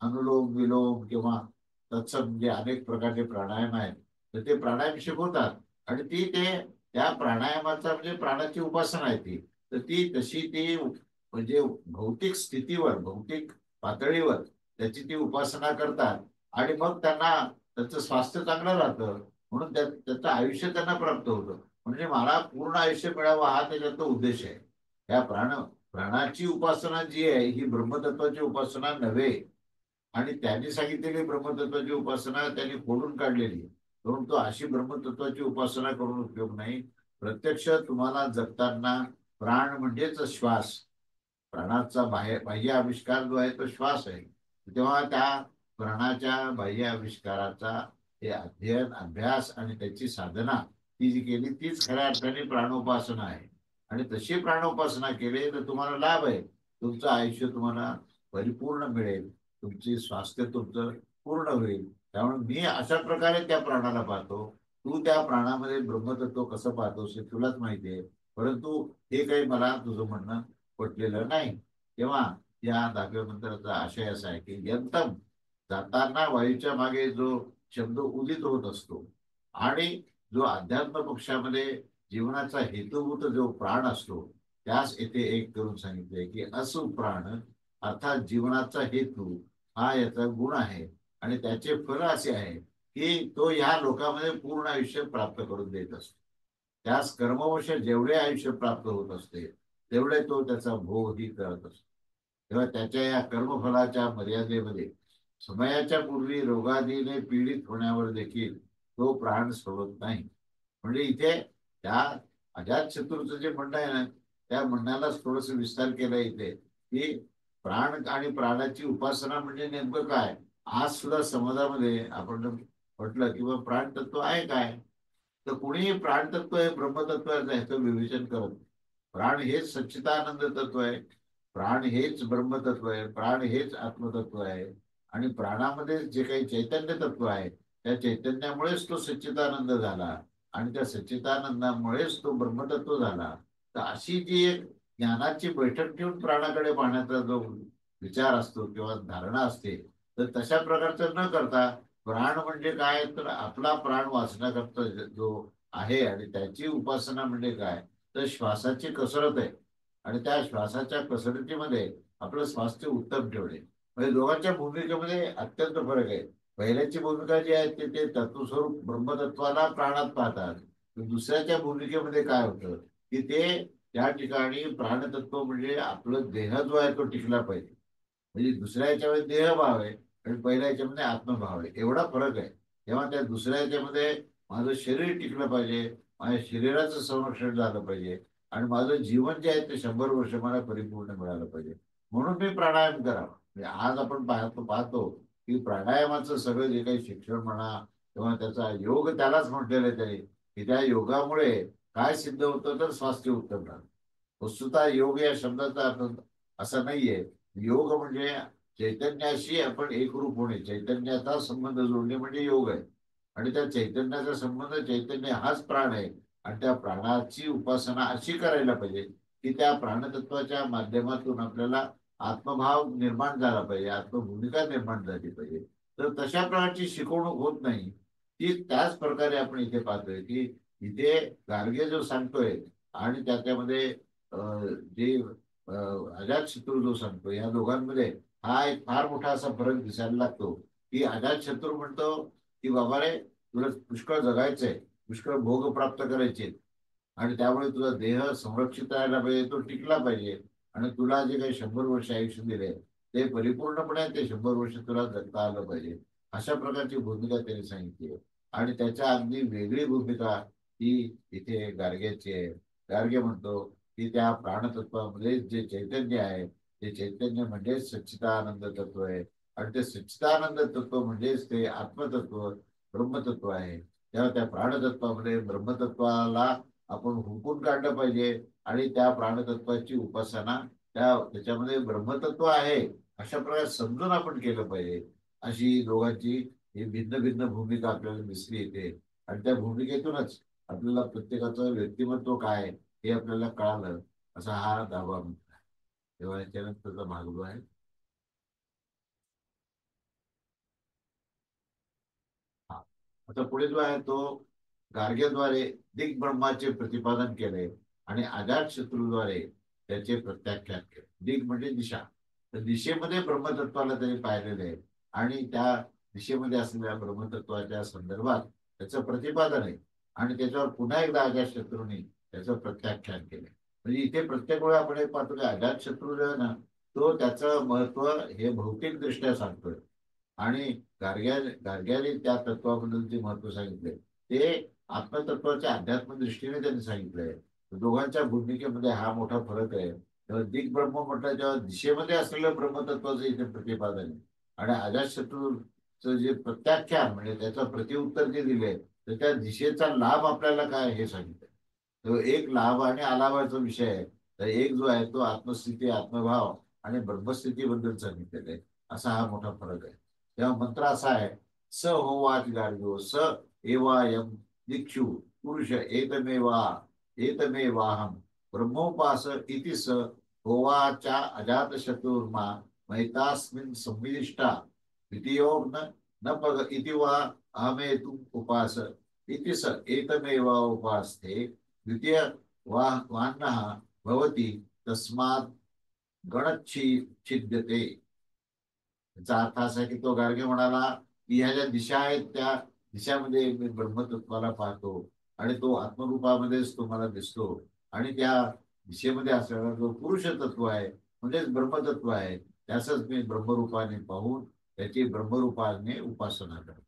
अनुलोम विलोम किंवा तत्सम जे अनेक प्रकारचे प्राणायाम आहेत तर ते प्राणायाम शिकवतात. आणि त्या प्राणायामाचा म्हणजे प्राणाची उपासना आहे ती. तर ती तशी ती म्हणजे भौतिक स्थितीवर, भौतिक पातळीवर त्याची ती उपासना करतात आणि मग त्यांना त्याचं स्वास्थ्य चांगलं राहतं, म्हणून त्याचं आयुष्य त्यांना प्राप्त होतं. म्हणजे मला पूर्ण आयुष्य मिळावं हा त्याच्यातला उद्देश आहे. या प्राणाची उपासना जी आहे ही ब्रह्मतत्वाची उपासना नव्हे. आणि त्यांनी सांगितलेली ब्रह्मतत्वाची उपासना त्यांनी खोडून काढलेली आहे. परंतु अशी ब्रह्मतत्वाची उपासना करून उपयोग नाही. प्रत्यक्ष तुम्हाला जगताना प्राण म्हणजेच श्वास, प्राणाचा बाह्य आविष्कार जो आहे तो श्वास आहे. तेव्हा त्या प्राणाच्या बाह्य आविष्काराचा हे अध्ययन अभ्यास आणि त्याची साधना ती जी केली तीच खऱ्या अर्थाने प्राणोपासना आहे. आणि तशी प्राणोपासना केली तर तुम्हाला लाभ आहे. तुमचं आयुष्य तुम्हाला परिपूर्ण मिळेल, तुमची स्वास्थ्य तुमचं पूर्ण होईल. त्यामुळे मी अशा प्रकारे त्या प्राणाला पाहतो. तू त्या प्राणामध्ये ब्रह्मतत्व कसं पाहतोस हे तुलाच माहिती आहे. परंतु हे काही मला तुझं म्हणणं पटलेलं नाही. तेव्हा या 10व्या मंत्राचा आशय असा आहे की यंतम, जाताना वायूच्या मागे जो शब्द उदित होत असतो आणि जो अध्यात्म पक्षामध्ये जीवनाचा हेतुभूत जो प्राण असतो त्यास येथे एक करून सांगितले की असु प्राण, अर्थात जीवनाचा हेतू हा याचा गुण आहे. आणि त्याचे फल असे आहे की तो ह्या लोकांमध्ये पूर्ण आयुष्य प्राप्त करून देत असतो. त्यास कर्मवश जेवढे आयुष्य प्राप्त होत असते तेवढे तो त्याचा भोगही करत असतो. तेव्हा त्याच्या या कर्मफलाच्या मर्यादेमध्ये समयाच्या पूर्वी रोगादीने पीडित होण्यावर देखील तो प्राण सोडत नाही. म्हणजे इथे त्या अजातशत्रूचं जे म्हणणं आहे ना त्या म्हणण्यालाच थोडस विस्तार केला इथे की प्राण आणि प्राणाची उपासना म्हणजे नेमकं काय. आज सुद्धा समाजामध्ये आपण म्हटलं किंवा प्राणतत्व आहे काय, तर कोणीही प्राणतत्व आहे ब्रह्मतत्व आहे ह्याचं विवेचन करत नाही. प्राण हेच सच्चिदानंद तत्व आहे, प्राण हेच ब्रह्मतत्व आहे, प्राण हेच आत्मतत्व आहे. आणि प्राणामध्ये जे काही चैतन्य तत्व आहे त्या चैतन्यामुळेच तो सच्चिदानंद झाला आणि त्या सच्चिदानंदामुळेच तो ब्रह्मतत्व झाला. तर अशी जी एक ज्ञानाची बैठक ठेवून प्राणाकडे पाहण्याचा जो विचार असतो किंवा धारणा असते, तर तशा प्रकारचं न करता प्राण म्हणजे काय तर आपला प्राण वाचण्याकरता जो आहे आणि त्याची उपासना म्हणजे काय तर श्वासाची कसरत आहे. आणि त्या श्वासाच्या कसरतीमध्ये आपलं स्वास्थ्य उत्तम ठेवणे. म्हणजे दोघांच्या भूमिकेमध्ये अत्यंत फरक आहे. पहिल्याची भूमिका जी आहे ते तत्वस्वरूप ब्रह्मतत्वाला प्राणात पाहतात. दुसऱ्याच्या भूमिकेमध्ये काय होतं की ते त्या ठिकाणी प्राणतत्व म्हणजे आपलं देह जो आहे तो टिकला पाहिजे. म्हणजे दुसऱ्या याच्यामध्ये देहभाव आहे आणि पहिल्या याच्यामध्ये आत्मभाव आहे, एवढा फरक आहे. तेव्हा त्या दुसऱ्या याच्यामध्ये माझं शरीर टिकलं पाहिजे, माझ्या शरीराचं संरक्षण झालं पाहिजे आणि माझं जीवन जे आहे ते 100 वर्ष मला परिपूर्ण मिळालं पाहिजे. म्हणून मी प्राणायाम करावा. म्हणजे आज आपण पाहतो की प्राणायामाचं सगळं जे काही शिक्षण म्हणा किंवा त्याचा योग त्यालाच म्हटलेलं आहे त्याने की त्या योगामुळे काय सिद्ध होतं तर स्वास्थ्य उत्तम राहतं. वस्तुतः योग या शब्दाचा अर्थ असा नाहीये. योग म्हणजे चैतन्याशी आपण एकरूप होणे, चैतन्याचा संबंध जोडणे म्हणजे योग आहे. आणि त्या चैतन्याचा संबंध चैतन्य हाच प्राण आहे. आणि त्या प्राणाची उपासना अशी करायला पाहिजे की त्या प्राणतत्वाच्या माध्यमातून आपल्याला आत्मभाव निर्माण झाला पाहिजे, आत्मभूमिका निर्माण झाली पाहिजे. तर तशा प्रकारची शिकवणूक होत नाही. ती त्याच प्रकारे आपण इथे पाहतोय की इथे गार्गे जो सांगतोय आणि त्याच्यामध्ये जे अजातशत्रू जो सांगतो या दोघांमध्ये हा एक फार मोठा असा फरक दिसायला लागतो की अजातशत्रू म्हणतो की बाबा रे तुला पुष्कळ जगायचंय, पुष्कळ भोग प्राप्त करायचे आणि त्यामुळे तुझा देह संरक्षित राहायला पाहिजे, तो टिकला पाहिजे आणि तुला जे काही 100 वर्ष आयुष्य दिले ते परिपूर्णपणे ते 100 वर्ष तुला जगता आलं पाहिजे. अशा प्रकारची भूमिका त्यांनी सांगितली आहे. आणि त्याच्या अगदी वेगळी भूमिका ही इथे गार्ग्याची आहे. गार्गे म्हणतो की त्या प्राणतत्वामध्ये जे चैतन्य आहे ते चैतन्य म्हणजेच सच्चिदानंद तत्व आहे. आणि ते सच्चिदानंद तत्व म्हणजेच ते आत्मतत्व ब्रह्मतत्व आहे. तेव्हा त्या प्राणतत्वामध्ये ब्रह्मतत्वाला आपण हुकून काढलं पाहिजे आणि त्या प्राणतत्वाची उपासना त्याच्यामध्ये ब्रह्मतत्व आहे अशा प्रकारे समजून आपण केलं पाहिजे. अशी दोघांची ही भिन्न भिन्न भूमिका आपल्याला दिसली येते. आणि त्या भूमिकेतूनच आपल्याला प्रत्येकाचं व्यक्तिमत्व काय हे आपल्याला कळालं. असा हा दावा म्हणतो. तेव्हा याच्यानंतरचा भाग जो आहे हा. आता पुढे जो आहे तो गार्ग्याद्वारे दिग्ब्रह्माचे प्रतिपादन केले आणि अजातशत्रूद्वारे त्याचे प्रत्याख्यान केले. दिग म्हणजे दिशा तर दिशेमध्ये ब्रह्मतत्वाला त्यांनी पाहिलेलं आहे आणि त्या दिशेमध्ये असलेल्या ब्रह्मतत्वाच्या संदर्भात त्याचं प्रतिपादन आहे आणि त्याच्यावर पुन्हा एकदा अजातशत्रूंनी त्याचं प्रत्याख्यान केलं. म्हणजे इथे प्रत्येक वेळा आपण एक पाहतो की अजातशत्रू जो आहे ना, तो त्याचं महत्व हे भौतिक दृष्ट्या सांगतोय आणि गार्ग्याने त्या तत्वाबद्दल जे महत्व सांगितले ते आत्मतत्वाच्या अध्यात्म दृष्टीने त्यांनी सांगितलंय. दोघांच्या भूमिकेमध्ये हा मोठा फरक आहे. तेव्हा दिग्ब्रह्म म्हटलं जेव्हा दिशेमध्ये असलेलं ब्रह्मतत्वाचं इथे प्रतिपादन आहे आणि अजातशत्रूचं जे प्रत्याख्यान म्हणजे त्याचं प्रतिउत्तर जे दिलंय तर त्या दिशेचा लाभ आपल्याला काय हे सांगितलं. तो एक लाभ आणि अलाभाचा विषय आहे. तर एक जो आहे तो आत्मस्थिती आत्मभाव आणि ब्रह्मस्थितीबद्दल सांगितलेला आहे. असा हा मोठा फरक आहे. तेव्हा मंत्र असा आहे, स होवाच गार्ग्यो स एवायम दिक्षु पुरुष एतमेवाहम ब्रह्मोपास इति स होवाच्या अजातशत्रुर्मा मैतास्मिन् संविदिष्टा द्वितीयो न पग इति वा अहमेतुम् उपास इति स एतमेव उपास्ते द्वितीय वान्नः भवति तस्मात् गणच्छी छिद्यते. त्याचा अर्थ असा आहे की तो गार्गे म्हणाला की ह्या ज्या दिशा आहेत त्या दिशामध्ये मी ब्रह्मतत्वाला पाहतो आणि तो आत्मरूपामध्येच तुम्हाला दिसतो आणि त्या दिशेमध्ये असलेला जो पुरुष तत्व आहे म्हणजेच ब्रह्मतत्व आहे त्याच मी ब्रह्मरूपाने पाहून त्याची ब्रह्मरूपाने उपासना करतो.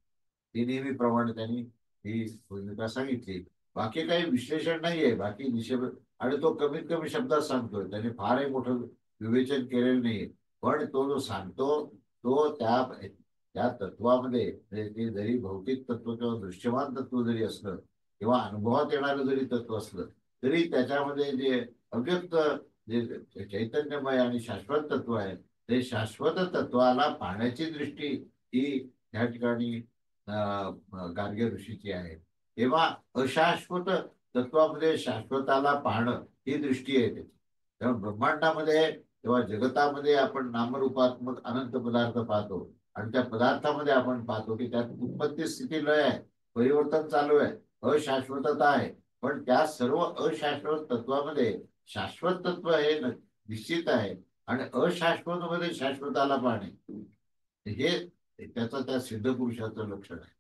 ती नेहमीप्रमाणे त्यांनी ही भूमिका सांगितली. बाकी काही विश्लेषण नाहीये बाकी दिशे आणि तो कमीत कमी शब्दात सांगतोय त्याने फारही मोठं विवेचन केलेलं नाहीये. पण तो जो सांगतो तो त्या तत्वामध्ये म्हणजे ते जरी भौतिक तत्व किंवा दृश्यमान तत्व जरी असलं किंवा अनुभवात येणारं जरी तत्व असलं तरी त्याच्यामध्ये जे अव्यक्त जे चैतन्यमय आणि शाश्वत तत्व आहे ते शाश्वत तत्वाला पाहण्याची दृष्टी ही त्या ठिकाणी गार्ग्य ऋषीची आहे. तेव्हा अशाश्वत तत्वामध्ये शाश्वताला पाहणं ही दृष्टी आहे त्याची. तेव्हा ब्रह्मांडामध्ये तेव्हा जगतामध्ये आपण नामरूपात्मक अनंत पदार्थ पाहतो आणि त्या पदार्थामध्ये आपण पाहतो की त्यात उत्पत्ती स्थिती लय आहे, परिवर्तन चालू आहे, अशाश्वतता आहे. पण त्या सर्व अशाश्वत तत्वामध्ये शाश्वत तत्व हे निश्चित आहे आणि अशाश्वत मध्ये शाश्वताला पाहणे हे त्याचं त्या सिद्ध पुरुषाचं लक्षण आहे.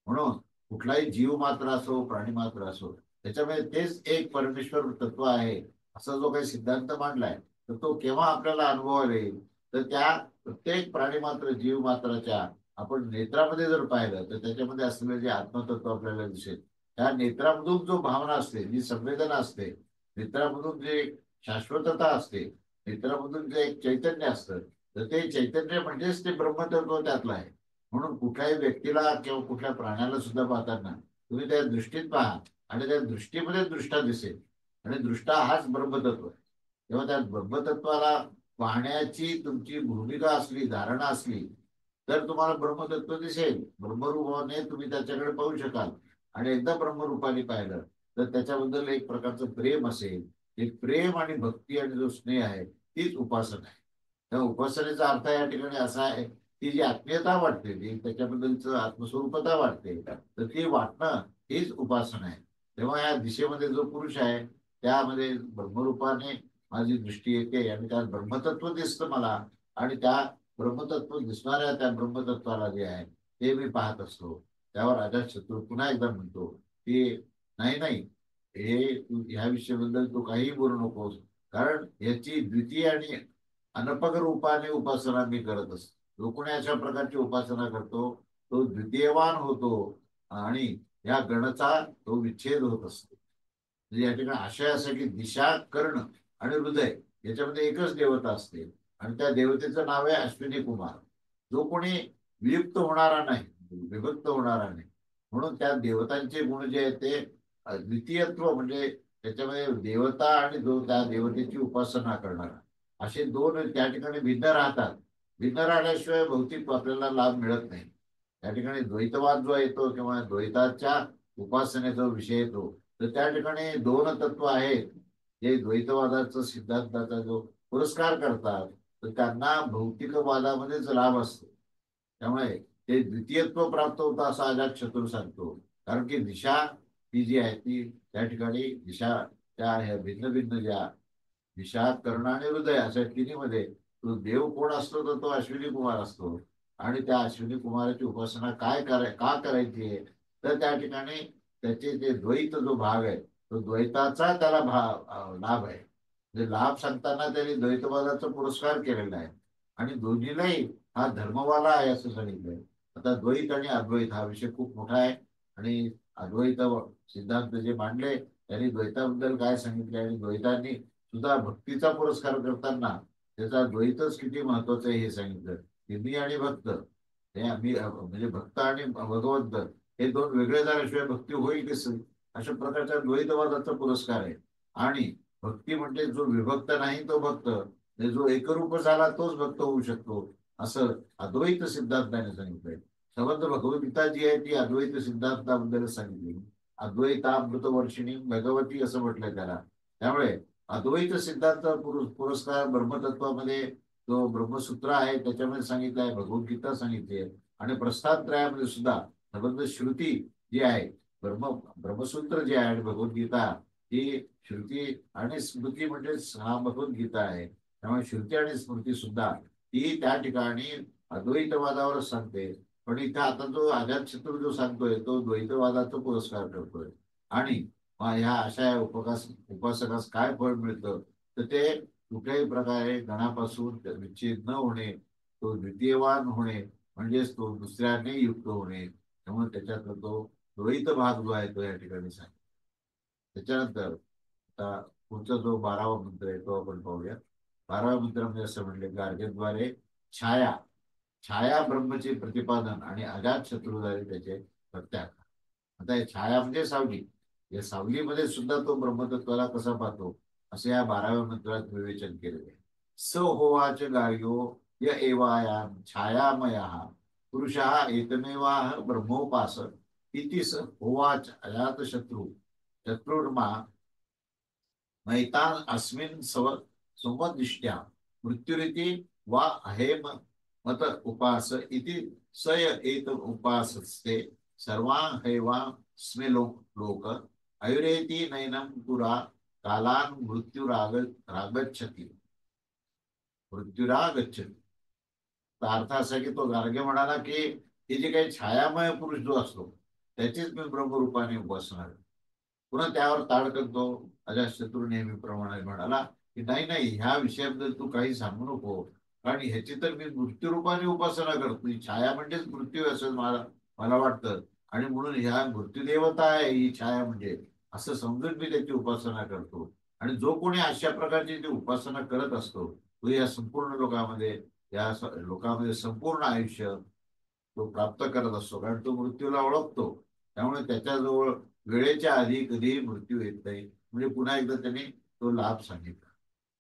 म्हणून कुठलाही जीव मात्र असो प्राणी मात्र असो त्याच्यामध्ये तेच एक परमेश्वर तत्व आहे असा जो काही सिद्धांत मांडलाय तर तो केव्हा आपल्याला अनुभवायला येईल तर त्या प्रत्येक प्राणी मात्र जीव मात्राच्या आपण नेत्रामध्ये जर पाहिलं तर त्याच्यामध्ये असलेलं जे आत्मतत्व आपल्याला दिसेल. त्या नेत्रामधून जो भावना असते जी संवेदना असते नेत्रामधून जे शाश्वतता असते नेत्रामधून जे एक चैतन्य असतं तर ते चैतन्य म्हणजेच ते ब्रह्मतत्व त्यातलं आहे. म्हणून कुठल्याही व्यक्तीला किंवा कुठल्या प्राण्याला सुद्धा पाहताना तुम्ही त्या दृष्टीत पहा आणि त्या दृष्टीमध्ये दृष्टा दिसेल आणि दृष्टा हाच ब्रह्मतत्व आहे. तेव्हा त्या ब्रह्मतत्वाला पाहण्याची तुमची भूमिका असली धारणा असली तर तुम्हाला ब्रह्मतत्व दिसेल. ब्रह्मरूपाने तुम्ही त्याच्याकडे पाहू शकाल आणि एकदा ब्रह्मरूपाने पाहिलं तर त्याच्याबद्दल एक प्रकारचं प्रेम असेल. ते प्रेम आणि भक्ती आणि जो स्नेह आहे तीच उपासना आहे. त्या उपासनेचा अर्थ या ठिकाणी असा आहे की जी आत्मीयता वाटते जी त्याच्याबद्दलच आत्मस्वरूपता वाटते तर ती वाटणं हीच उपासना आहे. तेव्हा या दिशेमध्ये जो पुरुष आहे त्यामध्ये ब्रह्मरूपाने माझी दृष्टी येते आणि त्यात ब्रह्मतत्व दिसतं मला आणि त्या ब्रह्मतत्व दिसणाऱ्या त्या ब्रह्मतत्वाला जे आहे ते मी पाहत असतो. त्यावर अजातशत्रू पुन्हा एकदा म्हणतो की नाही नाही हे ह्या विषयाबद्दल तू काहीही बोलू नकोस कारण याची द्वितीय आणि अनपग रूपाने उपासना मी करत असतो. जो कोणी अशा प्रकारची उपासना करतो तो द्वितीयवान होतो आणि या गणचा तो विच्छेद होत असतो. म्हणजे या ठिकाणी आशय असा की दिशा कर्ण आणि हृदय याच्यामध्ये एकच देवता असते आणि त्या देवतेचं नाव आहे अश्विनी कुमार. जो कोणी वियुक्त होणारा नाही विभक्त होणारा नाही म्हणून त्या देवतांचे गुण जे आहेत ते द्वितीयत्व म्हणजे त्याच्यामध्ये देवता आणि जो त्या देवतेची उपासना करणारा असे दोन त्या ठिकाणी भिन्न राहतात. भिन्न राहिल्याशिवाय भौतिक आपल्याला लाभ मिळत नाही. त्या ठिकाणी द्वैतवाद जो येतो किंवा द्वैताच्या उपासनेचा विषय येतो तर त्या ठिकाणी दोन तत्व आहेत जे द्वैतवादाचा सिद्धांताचा जो पुरस्कार करतात तर त्यांना भौतिकवादामध्येच लाभ असतो. त्यामुळे ते द्वितीयत्व प्राप्त होतं असा अजातशत्रू सांगतो. कारण की दिशा ही जी आहे ती त्या ठिकाणी दिशा त्या ह्या भिन्न भिन्न ज्या दिशा कर्ण आणि हृदय अशा तिन्हीमध्ये तो देव कोण असतो तर तो अश्विनी कुमार असतो. आणि त्या अश्विनी कुमाराची उपासना का करायची आहे, तर त्या ठिकाणी त्याचे जे द्वैत जो भाग आहे तो द्वैताचा त्याला लाभ आहे. म्हणजे लाभ सांगताना त्यांनी द्वैतवादाचा पुरस्कार केलेला आहे. आणि दोन्हीलाही हा धर्मवाला आहे असं सांगितलंय. आता द्वैत आणि अद्वैत हा विषय खूप मोठा आहे. आणि अद्वैत सिद्धांत जे मांडले त्यांनी द्वैताबद्दल काय सांगितले, आणि द्वैतांनी सुद्धा भक्तीचा पुरस्कार करताना त्याचा द्वैतच किती महत्वाचं आहे हे सांगितलं. की मी आणि भक्त, हे आम्ही म्हणजे भक्त आणि भगवंत हे दोन वेगळे झाल्याशिवाय भक्ती होईल कसे, अशा प्रकारच्या द्वैतवादाचा पुरस्कार आहे. आणि भक्ती म्हणजे जो विभक्त नाही तो भक्त, म्हणजे जो एकरूप झाला तोच भक्त होऊ शकतो, असं अद्वैत सिद्धांताने सांगितलंय. संबंध भगवद्गीता जी आहे ती अद्वैत सिद्धांताबद्दल सांगितली. अद्वैतामृतवर्षिणी भगवती असं म्हटलंय त्याला. त्यामुळे अद्वैत सिद्धांत पुरस्कार ब्रह्मतत्वामध्ये जो ब्रह्मसूत्र आहे त्याच्यामध्ये सांगितलं आहे, भगवद्गीता सांगितली आहे. आणि प्रस्थानत्रयामध्ये सुद्धा संबंध श्रुती जी आहे, ब्रह्मसूत्र जे आहे आणि भगवद्गीता ही श्रुती आणि स्मृती म्हणजे हा भगवद्गीता आहे. त्यामुळे श्रुती आणि स्मृती सुद्धा ती त्या ठिकाणी अद्वैतवादावरच सांगते. पण इथे आता जो अजातशत्रू जो सांगतोय तो द्वैतवादाचा पुरस्कार करतोय. आणि ह्या अशा उपासकास काय फळ मिळतं, तर ते कुठल्याही प्रकारे गणापासून विच्छेद न होणे, तो द्वितीयवान होणे, म्हणजेच तो दुसऱ्याने युक्त होणे. त्यामुळे त्याच्यातला तो द्वैत भाग जो आहे तो या ठिकाणी सांग. त्याच्यानंतर आता पुढचा जो 12वा मंत्र आहे तो आपण पाहूया. 12व्या मंत्रामध्ये असं म्हणले, गार्ग्याद्वारे छाया छाया ब्रह्मचे प्रतिपादन आणि अजात शत्रुद्वारे त्याचे प्रत्याख्यान. आता हे छाया म्हणजे सावली, या सावलीमध्ये सुद्धा तो ब्रह्मतत्वाला कसा पाहतो असे या 12व्या मंत्रात विवेचन केलेले आहे. स होवाच गार्ग्यो य एवाया छायामया पुरुष एकमेवाह ब्रह्मोपास इति स होवाच अजात शत्रुर्मा मैतान अस्मिन् समदिष्ट्या मृत्युरिति वा अहेम मत उपास इति सय एत उपासस्ते सर्वांहैवा स्मे लोक आयुरेति नैनम पुरा कालान मृत्युरागच्छति. अर्थ असा की तो गार्ग्य म्हणाला की हे जे काही छायामय पुरुष जो असतो त्याचीच मी ब्रह्मरूपाने उपासना करतो. पुन्हा त्यावर ताड करतो. अजातशत्रू नेहमीप्रमाणे म्हणाला की नाही नाही, ह्या विषयाबद्दल तू काही सांगू नको, कारण ह्याची तर मी मृत्यूरूपाने उपासना करतो. ही छाया म्हणजेच मृत्यू असं मला मला वाटतं. आणि म्हणून ह्या मृत्यूदेवता आहे ही छाया म्हणजे, असं समजून मी त्याची उपासना करतो. आणि जो कोणी अशा प्रकारची जी उपासना करत असतो तो या संपूर्ण लोकांमध्ये लोकांमध्ये संपूर्ण आयुष्य तो प्राप्त करत असतो, कारण तो मृत्यूला ओळखतो. त्यामुळे त्याच्याजवळ वेळेच्या आधी कधीही मृत्यू येत नाही. म्हणजे पुन्हा एकदा त्यांनी तो लाभ सांगितला.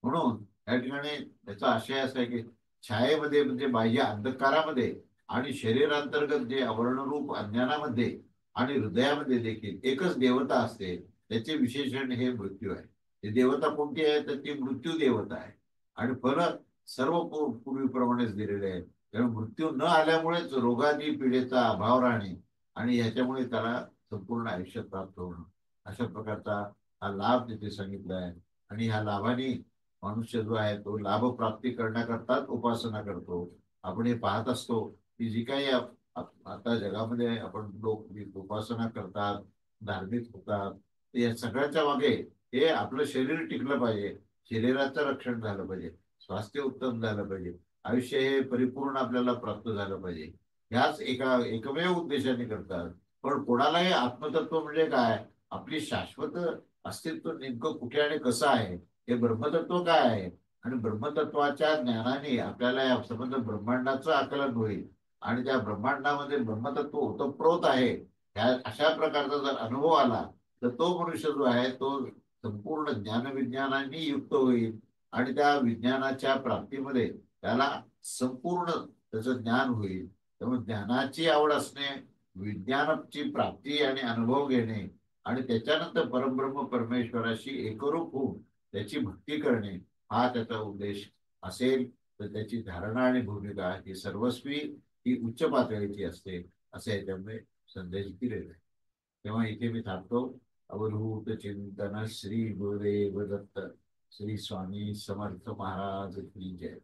म्हणून या ठिकाणी त्याचा आशय असा आहे की छायेमध्ये म्हणजे बाह्य अंधकारामध्ये आणि शरीरांतर्गत जे अवर्णरूप अज्ञानामध्ये आणि हृदयामध्ये देखील एकच देवता असते. त्याचे विशेषण हे मृत्यू आहे. ही देवता कोणती आहे तर ती मृत्यू देवता आहे. आणि फल सर्व पूर्वीप्रमाणेच दिलेले आहे. त्यामुळे मृत्यू न आल्यामुळेच रोगादी पीडेचा अभाव राहणे आणि ह्याच्यामुळे त्याला संपूर्ण आयुष्य प्राप्त होणं, अशा प्रकारचा हा लाभ तिथे सांगितला आहे. आणि ह्या लाभाने मनुष्य जो आहे तो लाभ प्राप्ती करण्याकरताच उपासना करतो. आपण हे पाहत असतो की जी काही आता जगामध्ये आपण लोक जी उपासना करतात, धार्मिक होतात, या सगळ्याच्या मागे हे आपलं शरीर टिकलं पाहिजे, शरीराचं रक्षण झालं पाहिजे, स्वास्थ्य उत्तम झालं पाहिजे, आयुष्य हे परिपूर्ण आपल्याला प्राप्त झालं पाहिजे, ह्याच एकमेव उद्देशाने करतात. पण कोणालाही आत्मतत्व म्हणजे काय, आपली शाश्वत अस्तित्व नेमकं कुठे आणि कसं आहे, हे ब्रह्मतत्व काय आहे, आणि ब्रह्मतत्वाच्या ज्ञानाने आपल्याला या संबंध ब्रह्मांडाचं आकलन होईल. आणि त्या ब्रह्मांडामध्ये ब्रह्मतत्व ओतप्रोत आहे, ह्या अशा प्रकारचा जर अनुभव आला तर तो मनुष्य जो आहे तो संपूर्ण ज्ञानविज्ञानाने युक्त होईल. आणि त्या विज्ञानाच्या प्राप्तीमध्ये त्याला संपूर्ण त्याचं ज्ञान होईल. त्यामुळे ज्ञानाची आवड असणे, विज्ञानाची प्राप्ती आणि अनुभव घेणे, आणि त्याच्यानंतर परब्रह्म परमेश्वराशी एकरूप होऊन त्याची भक्ती करणे, हा त्याचा उद्देश असेल. तर त्याची धारणा आणि भूमिका ही सर्वस्वी ही उच्च पातळीची असते, असे याच्यामुळे संदेश दिलेला आहे. तेव्हा इथे मी थांबतो. अवधूत चिंतन श्री गुरुदेव दत्त. श्री स्वामी समर्थ महाराज की जय.